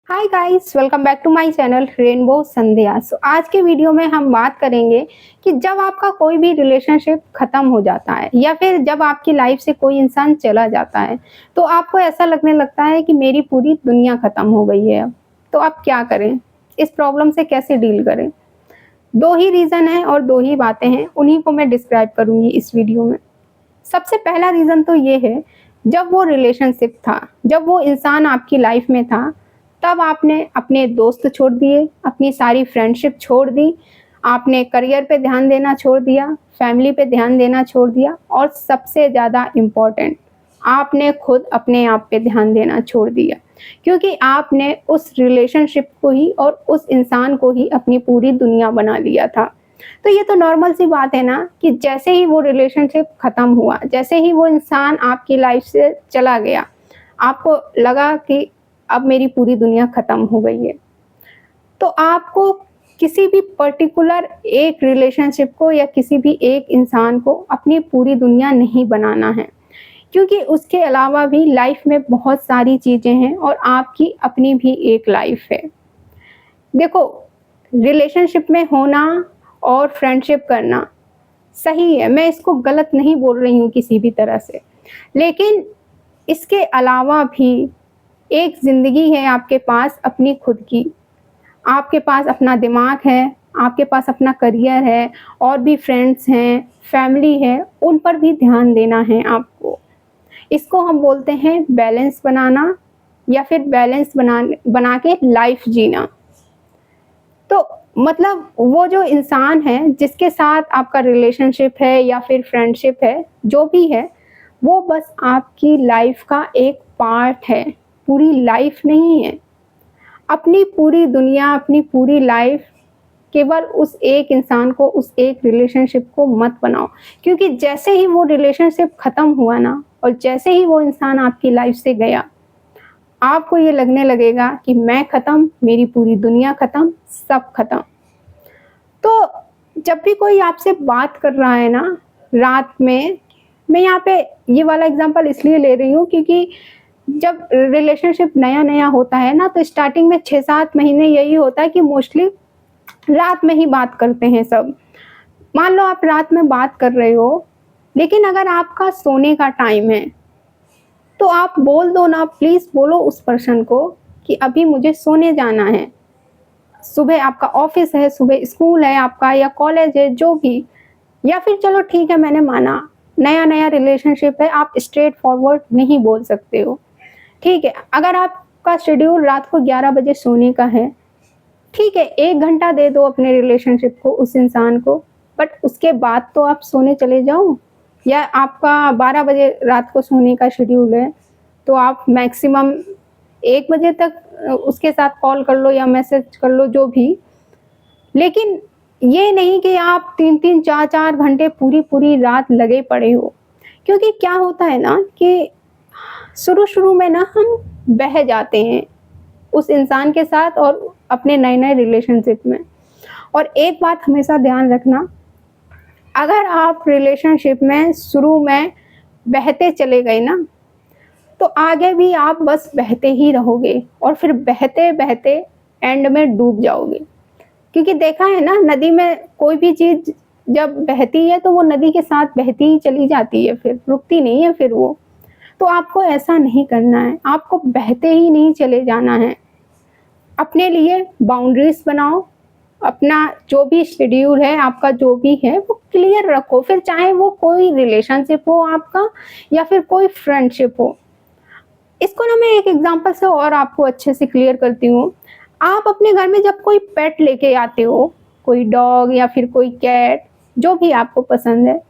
Hi guys, welcome back to my channel rainbow Sandhya. आज के video में हम बात करेंगे कि जब आपका कोई भी रिलेशनशिप खत्म हो जाता है या फिर जब आपकी लाइफ से कोई इंसान चला जाता है तो आपको ऐसा लगने लगता है कि मेरी पूरी दुनिया खत्म हो गई है। अब तो आप क्या करें, इस प्रॉब्लम से कैसे डील करें? दो ही रीज़न है और दो ही बातें हैं, उन्हीं को मैं डिस्क्राइब करूंगी इस वीडियो में। सबसे पहला रीज़न तो ये है, जब वो रिलेशनशिप था, जब वो इंसान आपकी लाइफ में था, तब आपने अपने दोस्त छोड़ दिए, अपनी सारी फ्रेंडशिप छोड़ दी, आपने करियर पे ध्यान देना छोड़ दिया, फैमिली पे ध्यान देना छोड़ दिया और सबसे ज़्यादा इम्पोर्टेंट, आपने खुद अपने आप पे ध्यान देना छोड़ दिया। क्योंकि आपने उस रिलेशनशिप को ही और उस इंसान को ही अपनी पूरी दुनिया बना लिया था। तो ये तो नॉर्मल सी बात है ना कि जैसे ही वो रिलेशनशिप खत्म हुआ, जैसे ही वो इंसान आपकी लाइफ से चला गया, आपको लगा कि अब मेरी पूरी दुनिया खत्म हो गई है। तो आपको किसी भी पर्टिकुलर एक रिलेशनशिप को या किसी भी एक इंसान को अपनी पूरी दुनिया नहीं बनाना है, क्योंकि उसके अलावा भी लाइफ में बहुत सारी चीज़ें हैं और आपकी अपनी भी एक लाइफ है। देखो, रिलेशनशिप में होना और फ्रेंडशिप करना सही है, मैं इसको गलत नहीं बोल रही हूँ किसी भी तरह से। लेकिन इसके अलावा भी एक ज़िंदगी है आपके पास अपनी खुद की। आपके पास अपना दिमाग है, आपके पास अपना करियर है और भी फ्रेंड्स हैं, फैमिली है, उन पर भी ध्यान देना है आपको। इसको हम बोलते हैं बैलेंस बनाना या फिर बैलेंस बना के लाइफ जीना। तो मतलब वो जो इंसान है जिसके साथ आपका रिलेशनशिप है या फिर फ्रेंडशिप है, जो भी है, वो बस आपकी लाइफ का एक पार्ट है, पूरी लाइफ नहीं है। अपनी पूरी दुनिया, अपनी पूरी लाइफ केवल उस एक इंसान को, उस एक रिलेशनशिप को मत बनाओ। क्योंकि जैसे ही वो रिलेशनशिप खत्म हुआ ना और जैसे ही वो इंसान आपकी लाइफ से गया, आपको ये लगने लगेगा कि मैं खत्म, मेरी पूरी दुनिया खत्म, सब खत्म। तो जब भी कोई आपसे बात कर रहा है ना रात में, मैं यहाँ पे ये वाला एग्जांपल इसलिए ले रही हूँ क्योंकि जब रिलेशनशिप नया-नया होता है ना तो स्टार्टिंग में 6-7 महीने यही होता है कि मोस्टली रात में ही बात करते हैं सब। मान लो आप रात में बात कर रहे हो, लेकिन अगर आपका सोने का टाइम है, तो आप बोल दो ना, प्लीज़ बोलो उस पर्सन को कि अभी मुझे सोने जाना है। सुबह आपका ऑफिस है, सुबह स्कूल है आपका या कॉलेज है, जो भी। या फिर चलो ठीक है, मैंने माना नया-नया रिलेशनशिप है, आप स्ट्रेट फॉरवर्ड नहीं बोल सकते हो। ठीक है, अगर आपका शेड्यूल रात को 11 बजे सोने का है, ठीक है, 1 घंटा दे दो अपने रिलेशनशिप को, उस इंसान को, बट उसके बाद तो आप सोने चले जाओ। या आपका 12 बजे रात को सोने का शेड्यूल है, तो आप मैक्सिमम 1 बजे तक उसके साथ कॉल कर लो या मैसेज कर लो, जो भी। लेकिन ये नहीं कि आप 3-3 4-4 घंटे पूरी-पूरी रात लगे पड़े हो। क्योंकि क्या होता है ना कि शुरू-शुरू में ना हम बह जाते हैं उस इंसान के साथ और अपने नए-नए रिलेशनशिप में। और एक बात हमेशा ध्यान रखना, अगर आप रिलेशनशिप में शुरू में बहते चले गए ना, तो आगे भी आप बस बहते ही रहोगे और फिर बहते-बहते एंड में डूब जाओगे। क्योंकि देखा है ना, नदी में कोई भी चीज़ जब बहती है तो वो नदी के साथ बहती ही चली जाती है, फिर रुकती नहीं है फिर वो। तो आपको ऐसा नहीं करना है, आपको बहते ही नहीं चले जाना है। अपने लिए बाउंड्रीज़ बनाओ, अपना जो भी शेड्यूल है, आपका जो भी है वो क्लियर रखो, फिर चाहे वो कोई रिलेशनशिप हो आपका या फिर कोई फ्रेंडशिप हो। इसको ना मैं एक एग्ज़ाम्पल से और आपको अच्छे से क्लियर करती हूँ। आप अपने घर में जब कोई पेट लेके आते हो, कोई डॉग या फिर कोई कैट, जो भी आपको पसंद है,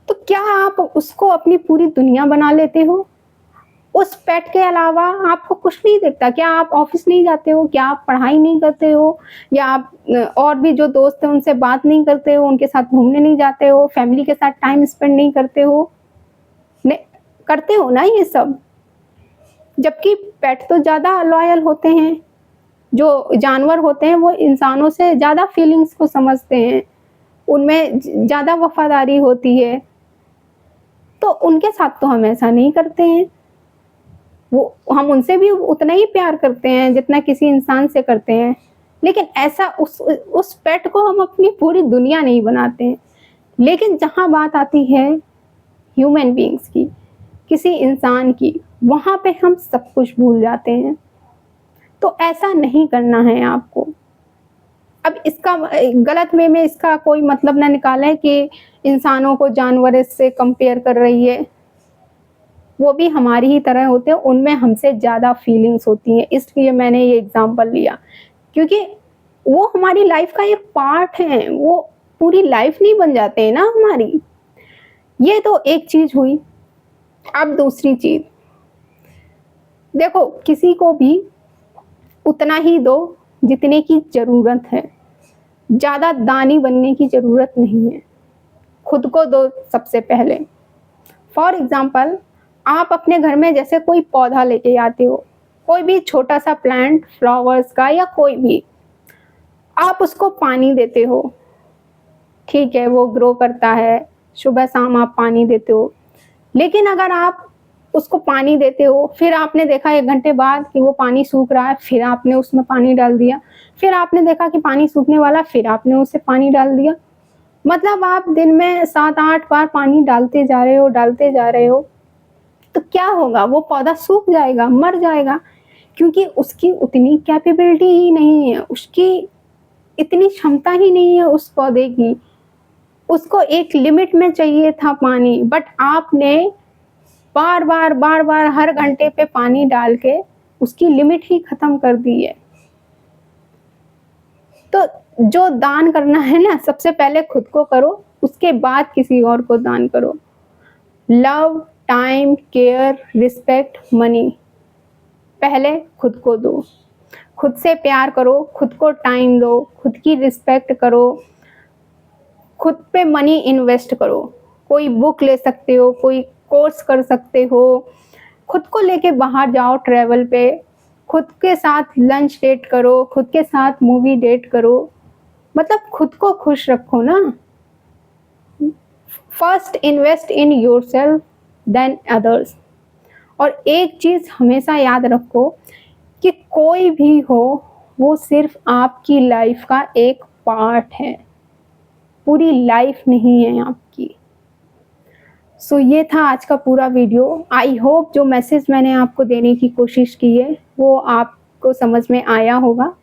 तो क्या आप उसको अपनी पूरी दुनिया बना लेते हो? उस पेट के अलावा आपको कुछ नहीं दिखता? क्या आप ऑफ़िस नहीं जाते हो? क्या आप पढ़ाई नहीं करते हो? या आप और भी जो दोस्त हैं उनसे बात नहीं करते हो, उनके साथ घूमने नहीं जाते हो, फैमिली के साथ टाइम स्पेंड नहीं करते हो? ने करते हो ना ये सब? जबकि पेट तो ज़्यादा लॉयल होते हैं, जो जानवर होते हैं वो इंसानों से ज़्यादा फीलिंग्स को समझते हैं, उनमें ज़्यादा वफ़ादारी होती है, तो उनके साथ तो हम ऐसा नहीं करते हैं। वो हम उनसे भी उतना ही प्यार करते हैं जितना किसी इंसान से करते हैं, लेकिन ऐसा उस पेट को हम अपनी पूरी दुनिया नहीं बनाते हैं। लेकिन जहाँ बात आती है ह्यूमन बीइंग्स की, किसी इंसान की, वहाँ पे हम सब कुछ भूल जाते हैं। तो ऐसा नहीं करना है आपको। अब इसका गलत वे में इसका कोई मतलब ना निकालें कि इंसानों को जानवर से कंपेयर कर रही है। वो भी हमारी ही तरह होते हैं, उनमें हमसे ज़्यादा फीलिंग्स होती हैं, इसलिए मैंने ये एग्ज़ाम्पल लिया। क्योंकि वो हमारी लाइफ का एक पार्ट हैं, वो पूरी लाइफ नहीं बन जाते हैं ना हमारी। ये तो एक चीज़ हुई। अब दूसरी चीज़, देखो किसी को भी उतना ही दो जितने की ज़रूरत है, ज़्यादा दानी बनने की ज़रूरत नहीं है। खुद को दो सबसे पहले। फॉर एग्ज़ाम्पल, आप अपने घर में जैसे कोई पौधा लेके आते हो, कोई भी छोटा सा प्लांट, फ्लावर्स का या कोई भी, आप उसको पानी देते हो, ठीक है, वो ग्रो करता है, सुबह शाम आप पानी देते हो। लेकिन अगर आप उसको पानी देते हो, फिर आपने देखा 1 घंटे बाद कि वो पानी सूख रहा है, फिर आपने उसमें पानी डाल दिया, फिर आपने देखा कि पानी सूखने वाला, फिर आपने उसे पानी डाल दिया। मतलब आप दिन में 7-8 बार पानी डालते जा रहे हो, डालते जा रहे हो, तो क्या होगा? वो पौधा सूख जाएगा, मर जाएगा, क्योंकि उसकी उतनी कैपेबिलिटी ही नहीं है, उसकी इतनी क्षमता ही नहीं है उस पौधे की। उसको एक लिमिट में चाहिए था पानी, बट आपने बार-बार हर घंटे पे पानी डाल के उसकी लिमिट ही खत्म कर दी है। तो जो दान करना है ना, सबसे पहले खुद को करो, उसके बाद किसी और को दान करो। Love, time, care, respect, money, पहले खुद को दो। खुद से प्यार करो, खुद को टाइम दो, खुद की रिस्पेक्ट करो, खुद पे मनी इन्वेस्ट करो। कोई बुक ले सकते हो, कोई कोर्स कर सकते हो, खुद को लेके बाहर जाओ ट्रैवल पे, खुद के साथ लंच डेट करो, खुद के साथ मूवी डेट करो, मतलब खुद को खुश रखो ना। First invest in yourself than others. और एक चीज़ हमेशा याद रखो कि कोई भी हो, वो सिर्फ आपकी लाइफ का एक पार्ट है, पूरी लाइफ नहीं है आपकी। सो ये था आज का पूरा वीडियो। आई होप जो मैसेज मैंने आपको देने की कोशिश की है वो आपको समझ में आया होगा।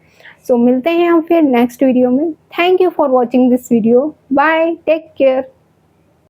सो मिलते हैं हम फिर नेक्स्ट वीडियो में। Thank you for watching this video. Bye, take care.